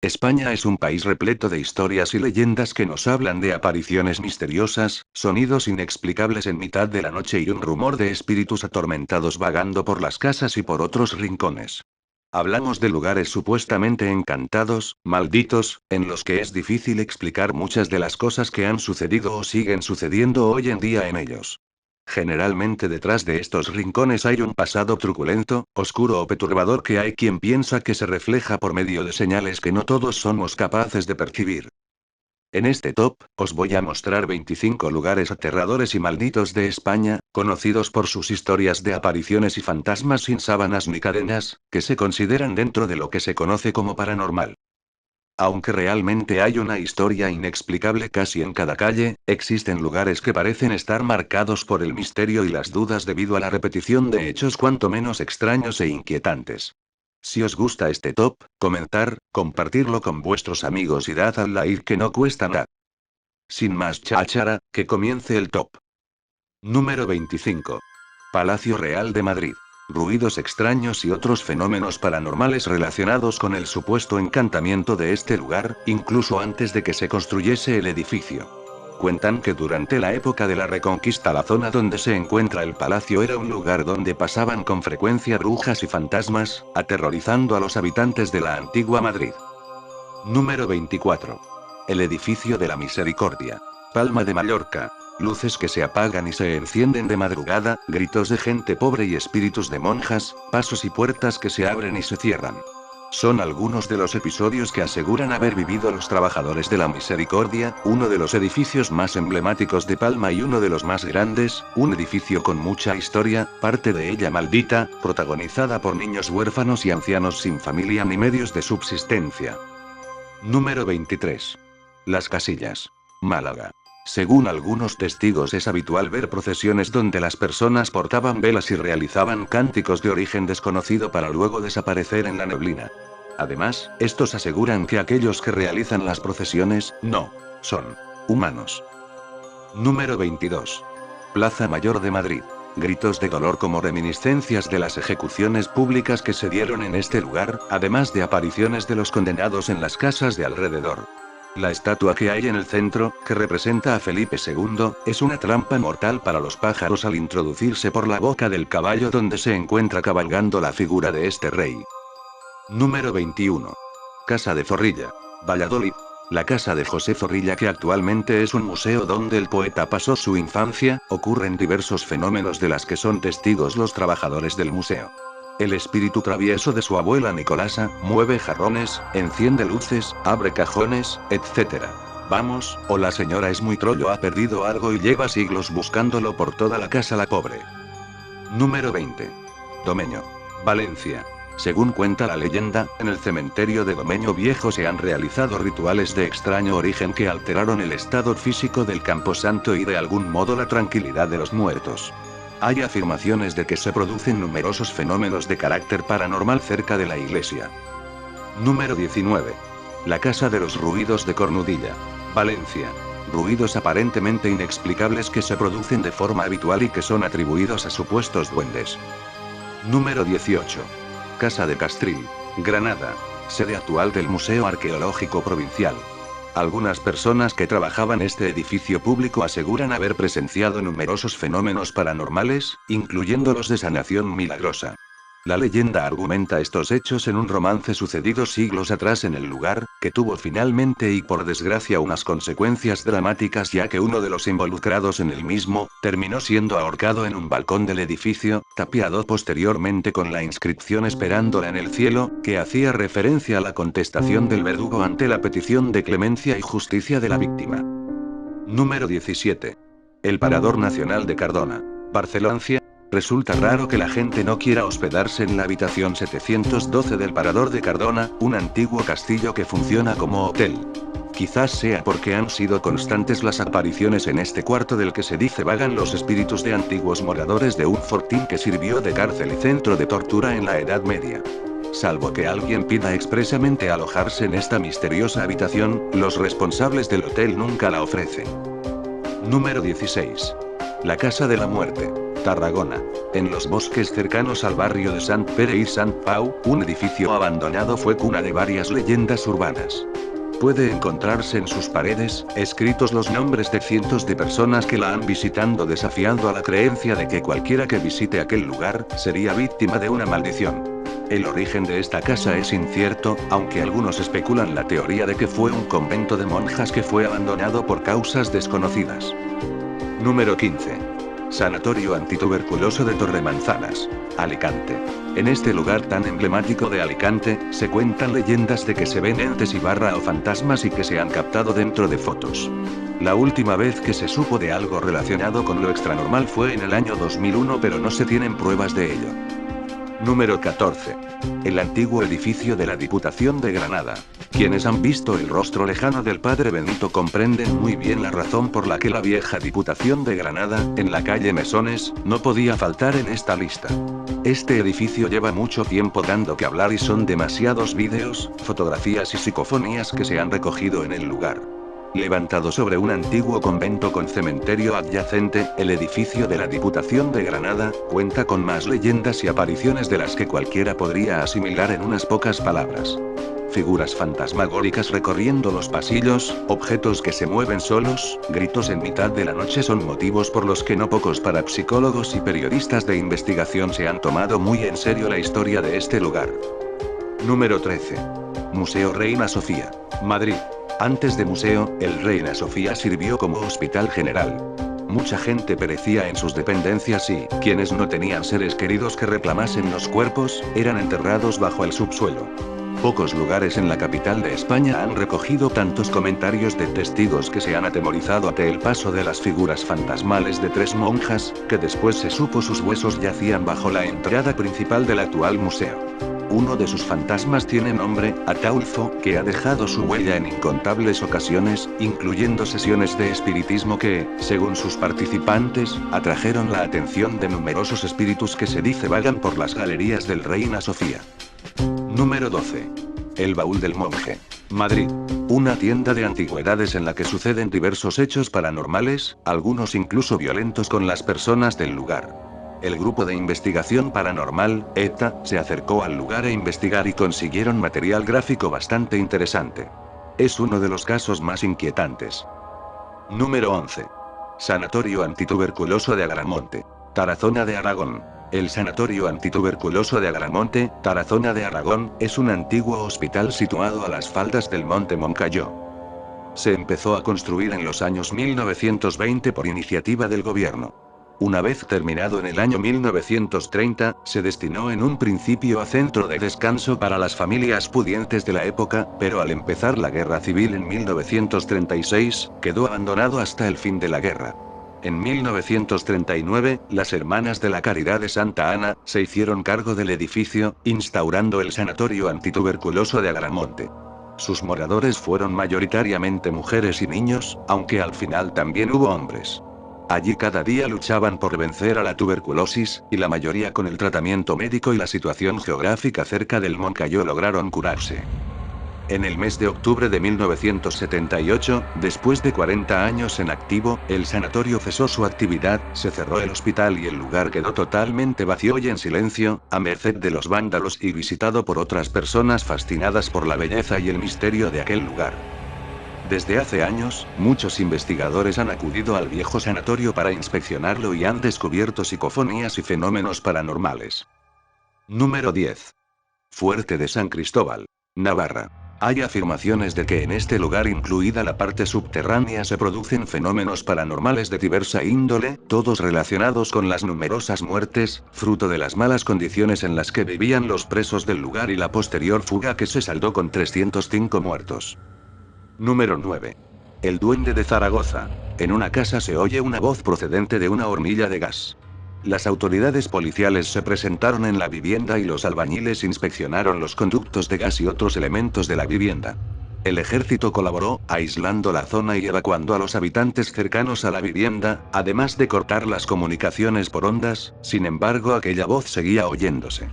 España es un país repleto de historias y leyendas que nos hablan de apariciones misteriosas, sonidos inexplicables en mitad de la noche y un rumor de espíritus atormentados vagando por las casas y por otros rincones. Hablamos de lugares supuestamente encantados, malditos, en los que es difícil explicar muchas de las cosas que han sucedido o siguen sucediendo hoy en día en ellos. Generalmente detrás de estos rincones hay un pasado truculento, oscuro o perturbador que hay quien piensa que se refleja por medio de señales que no todos somos capaces de percibir. En este top, os voy a mostrar 25 lugares aterradores y malditos de España, conocidos por sus historias de apariciones y fantasmas sin sábanas ni cadenas, que se consideran dentro de lo que se conoce como paranormal. Aunque realmente hay una historia inexplicable casi en cada calle, existen lugares que parecen estar marcados por el misterio y las dudas debido a la repetición de hechos cuanto menos extraños e inquietantes. Si os gusta este top, comentar, compartirlo con vuestros amigos y dad al like que no cuesta nada. Sin más cháchara, que comience el top. Número 25. Palacio Real de Madrid. Ruidos extraños y otros fenómenos paranormales relacionados con el supuesto encantamiento de este lugar, incluso antes de que se construyese el edificio. Cuentan que durante la época de la Reconquista la zona donde se encuentra el palacio era un lugar donde pasaban con frecuencia brujas y fantasmas, aterrorizando a los habitantes de la antigua Madrid. Número 24. El edificio de la Misericordia. Palma de Mallorca. Luces que se apagan y se encienden de madrugada, gritos de gente pobre y espíritus de monjas, pasos y puertas que se abren y se cierran. Son algunos de los episodios que aseguran haber vivido los trabajadores de la Misericordia, uno de los edificios más emblemáticos de Palma y uno de los más grandes, un edificio con mucha historia, parte de ella maldita, protagonizada por niños huérfanos y ancianos sin familia ni medios de subsistencia. Número 23. Las Casillas. Málaga. Según algunos testigos es habitual ver procesiones donde las personas portaban velas y realizaban cánticos de origen desconocido para luego desaparecer en la neblina. Además, estos aseguran que aquellos que realizan las procesiones, no, son humanos. Número 22. Plaza Mayor de Madrid. Gritos de dolor como reminiscencias de las ejecuciones públicas que se dieron en este lugar, además de apariciones de los condenados en las casas de alrededor. La estatua que hay en el centro, que representa a Felipe II, es una trampa mortal para los pájaros al introducirse por la boca del caballo donde se encuentra cabalgando la figura de este rey. Número 21. Casa de Zorrilla. Valladolid. La casa de José Zorrilla, que actualmente es un museo donde el poeta pasó su infancia, ocurren diversos fenómenos de las que son testigos los trabajadores del museo. El espíritu travieso de su abuela Nicolasa, mueve jarrones, enciende luces, abre cajones, etc. Vamos, o la señora es muy trollo, ha perdido algo y lleva siglos buscándolo por toda la casa la pobre. Número 20. Domeño. Valencia. Según cuenta la leyenda, en el cementerio de Domeño Viejo se han realizado rituales de extraño origen que alteraron el estado físico del camposanto y de algún modo la tranquilidad de los muertos. Hay afirmaciones de que se producen numerosos fenómenos de carácter paranormal cerca de la iglesia. Número 19. La Casa de los Ruidos de Cornudilla. Valencia. Ruidos aparentemente inexplicables que se producen de forma habitual y que son atribuidos a supuestos duendes. Número 18. Casa de Castril. Granada. Sede actual del Museo Arqueológico Provincial. Algunas personas que trabajaban en este edificio público aseguran haber presenciado numerosos fenómenos paranormales, incluyendo los de sanación milagrosa. La leyenda argumenta estos hechos en un romance sucedido siglos atrás en el lugar, que tuvo finalmente y por desgracia unas consecuencias dramáticas, ya que uno de los involucrados en el mismo, terminó siendo ahorcado en un balcón del edificio, tapiado posteriormente con la inscripción "Esperándola en el cielo", que hacía referencia a la contestación del verdugo ante la petición de clemencia y justicia de la víctima. Número 17. El Parador Nacional de Cardona. Barcelona. Resulta raro que la gente no quiera hospedarse en la habitación 712 del Parador de Cardona, un antiguo castillo que funciona como hotel. Quizás sea porque han sido constantes las apariciones en este cuarto del que se dice vagan los espíritus de antiguos moradores de un fortín que sirvió de cárcel y centro de tortura en la Edad Media. Salvo que alguien pida expresamente alojarse en esta misteriosa habitación, los responsables del hotel nunca la ofrecen. Número 16. La Casa de la Muerte. Tarragona. En los bosques cercanos al barrio de Sant Pere y Sant Pau, un edificio abandonado fue cuna de varias leyendas urbanas. Puede encontrarse en sus paredes, escritos los nombres de cientos de personas que la han visitado, desafiando a la creencia de que cualquiera que visite aquel lugar, sería víctima de una maldición. El origen de esta casa es incierto, aunque algunos especulan la teoría de que fue un convento de monjas que fue abandonado por causas desconocidas. Número 15. Sanatorio Antituberculoso de Torremanzanas, Alicante. En este lugar tan emblemático de Alicante, se cuentan leyendas de que se ven entes y o fantasmas y que se han captado dentro de fotos. La última vez que se supo de algo relacionado con lo extranormal fue en el año 2001, pero no se tienen pruebas de ello. Número 14. El antiguo edificio de la Diputación de Granada. Quienes han visto el rostro lejano del padre Benito comprenden muy bien la razón por la que la vieja Diputación de Granada, en la calle Mesones, no podía faltar en esta lista. Este edificio lleva mucho tiempo dando que hablar y son demasiados vídeos, fotografías y psicofonías que se han recogido en el lugar. Levantado sobre un antiguo convento con cementerio adyacente, el edificio de la Diputación de Granada cuenta con más leyendas y apariciones de las que cualquiera podría asimilar en unas pocas palabras. Figuras fantasmagóricas recorriendo los pasillos, objetos que se mueven solos, gritos en mitad de la noche son motivos por los que no pocos parapsicólogos y periodistas de investigación se han tomado muy en serio la historia de este lugar. Número 13. Museo Reina Sofía, Madrid. Antes de museo, el Reina Sofía sirvió como hospital general. Mucha gente perecía en sus dependencias y, quienes no tenían seres queridos que reclamasen los cuerpos, eran enterrados bajo el subsuelo. Pocos lugares en la capital de España han recogido tantos comentarios de testigos que se han atemorizado ante el paso de las figuras fantasmales de 3 monjas, que después se supo sus huesos yacían bajo la entrada principal del actual museo. Uno de sus fantasmas tiene nombre, Ataulfo, que ha dejado su huella en incontables ocasiones, incluyendo sesiones de espiritismo que, según sus participantes, atrajeron la atención de numerosos espíritus que se dice vagan por las galerías del Reina Sofía. Número 12. El Baúl del Monje, Madrid. Una tienda de antigüedades en la que suceden diversos hechos paranormales, algunos incluso violentos con las personas del lugar. El grupo de investigación paranormal, ETA, se acercó al lugar a investigar y consiguieron material gráfico bastante interesante. Es uno de los casos más inquietantes. Número 11. Sanatorio Antituberculoso de Agramonte, Tarazona de Aragón. El Sanatorio Antituberculoso de Agramonte, Tarazona de Aragón, es un antiguo hospital situado a las faldas del Monte Moncayo. Se empezó a construir en los años 1920 por iniciativa del gobierno. Una vez terminado en el año 1930, se destinó en un principio a centro de descanso para las familias pudientes de la época, pero al empezar la guerra civil en 1936, quedó abandonado hasta el fin de la guerra. En 1939, las Hermanas de la Caridad de Santa Ana se hicieron cargo del edificio, instaurando el Sanatorio Antituberculoso de Agramonte. Sus moradores fueron mayoritariamente mujeres y niños, aunque al final también hubo hombres. Allí cada día luchaban por vencer a la tuberculosis, y la mayoría con el tratamiento médico y la situación geográfica cerca del Moncayo lograron curarse. En el mes de octubre de 1978, después de 40 años en activo, el sanatorio cesó su actividad, se cerró el hospital y el lugar quedó totalmente vacío y en silencio, a merced de los vándalos y visitado por otras personas fascinadas por la belleza y el misterio de aquel lugar. Desde hace años, muchos investigadores han acudido al viejo sanatorio para inspeccionarlo y han descubierto psicofonías y fenómenos paranormales. Número 10. Fuerte de San Cristóbal, Navarra. Hay afirmaciones de que en este lugar, incluida la parte subterránea, se producen fenómenos paranormales de diversa índole, todos relacionados con las numerosas muertes, fruto de las malas condiciones en las que vivían los presos del lugar y la posterior fuga que se saldó con 305 muertos. Número 9. El Duende de Zaragoza. En una casa se oye una voz procedente de una hornilla de gas. Las autoridades policiales se presentaron en la vivienda y los albañiles inspeccionaron los conductos de gas y otros elementos de la vivienda. El ejército colaboró, aislando la zona y evacuando a los habitantes cercanos a la vivienda, además de cortar las comunicaciones por ondas. Sin embargo, aquella voz seguía oyéndose.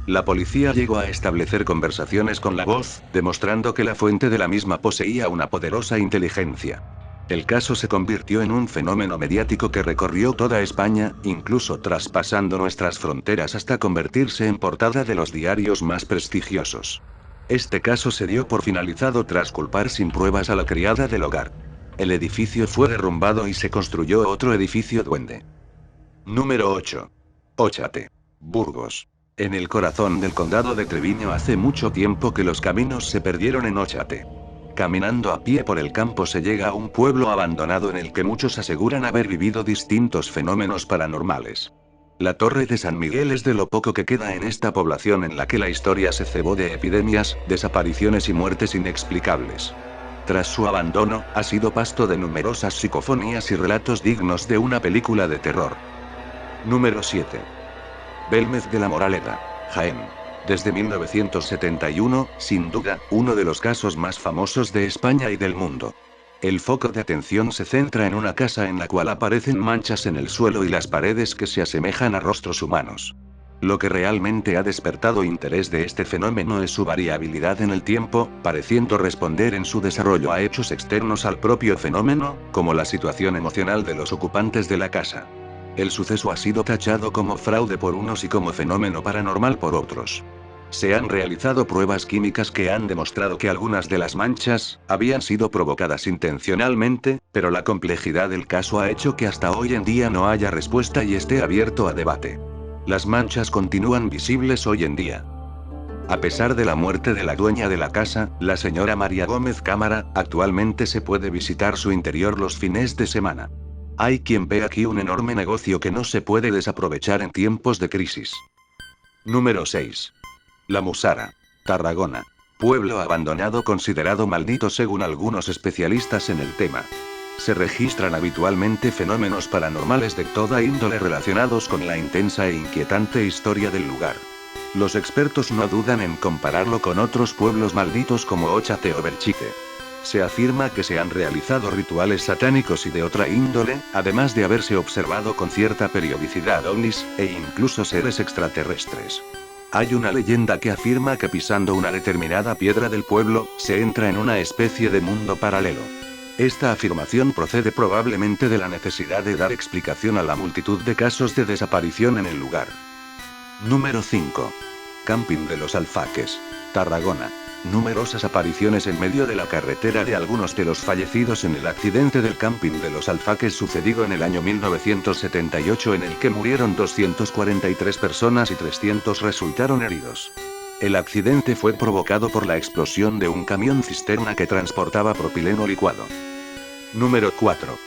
La policía llegó a establecer conversaciones con la voz, demostrando que la fuente de la misma poseía una poderosa inteligencia. El caso se convirtió en un fenómeno mediático que recorrió toda España, incluso traspasando nuestras fronteras hasta convertirse en portada de los diarios más prestigiosos. Este caso se dio por finalizado tras culpar sin pruebas a la criada del hogar. El edificio fue derrumbado y se construyó otro edificio duende. Número 8. Óchate. Burgos. En el corazón del condado de Treviño hace mucho tiempo que los caminos se perdieron en Óchate. Caminando a pie por el campo se llega a un pueblo abandonado en el que muchos aseguran haber vivido distintos fenómenos paranormales. La Torre de San Miguel es de lo poco que queda en esta población en la que la historia se cebó de epidemias, desapariciones y muertes inexplicables. Tras su abandono, ha sido pasto de numerosas psicofonías y relatos dignos de una película de terror. Número 7. Belmez de la Moraleda, Jaén. Desde 1971, sin duda, uno de los casos más famosos de España y del mundo. El foco de atención se centra en una casa en la cual aparecen manchas en el suelo y las paredes que se asemejan a rostros humanos. Lo que realmente ha despertado interés de este fenómeno es su variabilidad en el tiempo, pareciendo responder en su desarrollo a hechos externos al propio fenómeno, como la situación emocional de los ocupantes de la casa. El suceso ha sido tachado como fraude por unos y como fenómeno paranormal por otros. Se han realizado pruebas químicas que han demostrado que algunas de las manchas habían sido provocadas intencionalmente, pero la complejidad del caso ha hecho que hasta hoy en día no haya respuesta y esté abierto a debate. Las manchas continúan visibles hoy en día. A pesar de la muerte de la dueña de la casa, la señora María Gómez Cámara, actualmente se puede visitar su interior los fines de semana. Hay quien ve aquí un enorme negocio que no se puede desaprovechar en tiempos de crisis. Número 6. La Musara. Tarragona. Pueblo abandonado considerado maldito según algunos especialistas en el tema. Se registran habitualmente fenómenos paranormales de toda índole relacionados con la intensa e inquietante historia del lugar. Los expertos no dudan en compararlo con otros pueblos malditos como Óchate o Belchite. Se afirma que se han realizado rituales satánicos y de otra índole, además de haberse observado con cierta periodicidad ovnis, e incluso seres extraterrestres. Hay una leyenda que afirma que pisando una determinada piedra del pueblo, se entra en una especie de mundo paralelo. Esta afirmación procede probablemente de la necesidad de dar explicación a la multitud de casos de desaparición en el lugar. Número 5. Camping de los Alfaques. Tarragona. Numerosas apariciones en medio de la carretera de algunos de los fallecidos en el accidente del camping de los Alfaques sucedido en el año 1978 en el que murieron 243 personas y 300 resultaron heridos. El accidente fue provocado por la explosión de un camión cisterna que transportaba propileno licuado. Número 4.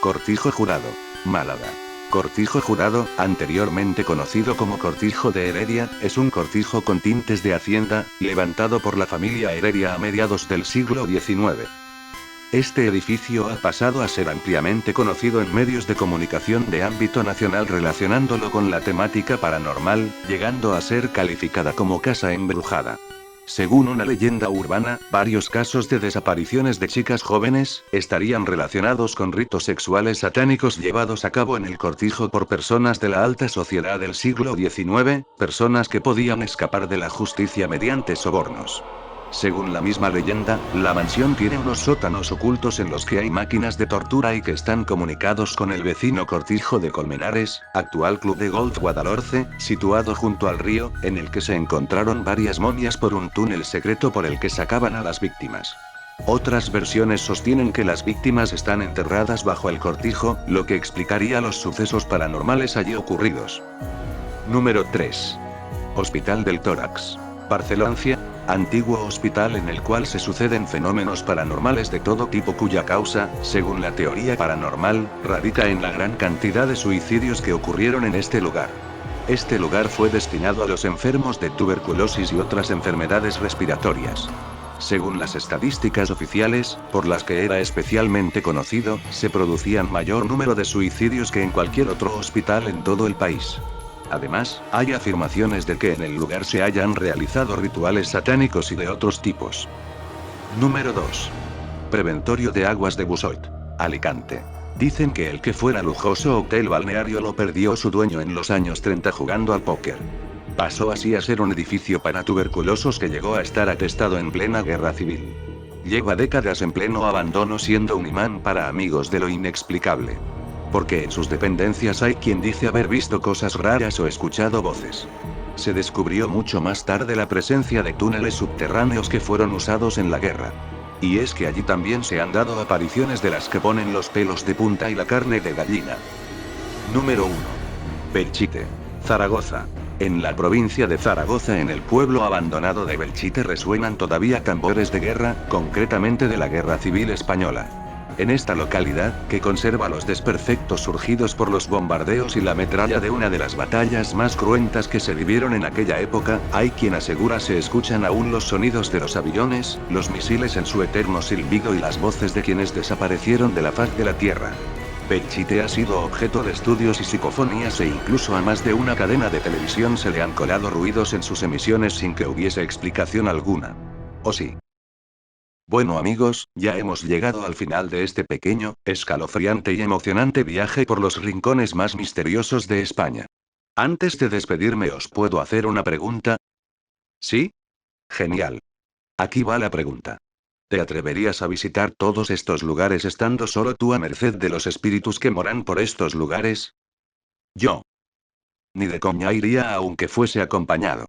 Cortijo Jurado. Málaga. Cortijo Jurado, anteriormente conocido como Cortijo de Heredia, es un cortijo con tintes de hacienda, levantado por la familia Heredia a mediados del siglo XIX. Este edificio ha pasado a ser ampliamente conocido en medios de comunicación de ámbito nacional relacionándolo con la temática paranormal, llegando a ser calificada como casa embrujada. Según una leyenda urbana, varios casos de desapariciones de chicas jóvenes estarían relacionados con ritos sexuales satánicos llevados a cabo en el cortijo por personas de la alta sociedad del siglo XIX, personas que podían escapar de la justicia mediante sobornos. Según la misma leyenda, la mansión tiene unos sótanos ocultos en los que hay máquinas de tortura y que están comunicados con el vecino cortijo de Colmenares, actual Club de Golf Guadalhorce, situado junto al río, en el que se encontraron varias momias por un túnel secreto por el que sacaban a las víctimas. Otras versiones sostienen que las víctimas están enterradas bajo el cortijo, lo que explicaría los sucesos paranormales allí ocurridos. Número 3. Hospital del Tórax. Barcelona. Antiguo hospital en el cual se suceden fenómenos paranormales de todo tipo cuya causa, según la teoría paranormal, radica en la gran cantidad de suicidios que ocurrieron en este lugar. Este lugar fue destinado a los enfermos de tuberculosis y otras enfermedades respiratorias. Según las estadísticas oficiales, por las que era especialmente conocido, se producían mayor número de suicidios que en cualquier otro hospital en todo el país. Además, hay afirmaciones de que en el lugar se hayan realizado rituales satánicos y de otros tipos. Número 2. Preventorio de Aguas de Bussoit. Alicante. Dicen que el que fuera lujoso hotel balneario lo perdió su dueño en los años 30 jugando al póker. Pasó así a ser un edificio para tuberculosos que llegó a estar atestado en plena guerra civil. Lleva décadas en pleno abandono siendo un imán para amigos de lo inexplicable. Porque en sus dependencias hay quien dice haber visto cosas raras o escuchado voces. Se descubrió mucho más tarde la presencia de túneles subterráneos que fueron usados en la guerra. Y es que allí también se han dado apariciones de las que ponen los pelos de punta y la carne de gallina. Número 1. Belchite, Zaragoza. En la provincia de Zaragoza, en el pueblo abandonado de Belchite, resuenan todavía tambores de guerra, concretamente de la Guerra Civil Española. En esta localidad, que conserva los desperfectos surgidos por los bombardeos y la metralla de una de las batallas más cruentas que se vivieron en aquella época, hay quien asegura se escuchan aún los sonidos de los aviones, los misiles en su eterno silbido y las voces de quienes desaparecieron de la faz de la tierra. Belchite ha sido objeto de estudios y psicofonías e incluso a más de una cadena de televisión se le han colado ruidos en sus emisiones sin que hubiese explicación alguna. ¿O sí? Bueno amigos, ya hemos llegado al final de este pequeño, escalofriante y emocionante viaje por los rincones más misteriosos de España. Antes de despedirme, ¿os puedo hacer una pregunta? ¿Sí? Genial. Aquí va la pregunta. ¿Te atreverías a visitar todos estos lugares estando solo tú a merced de los espíritus que moran por estos lugares? Yo. Ni de coña iría aunque fuese acompañado.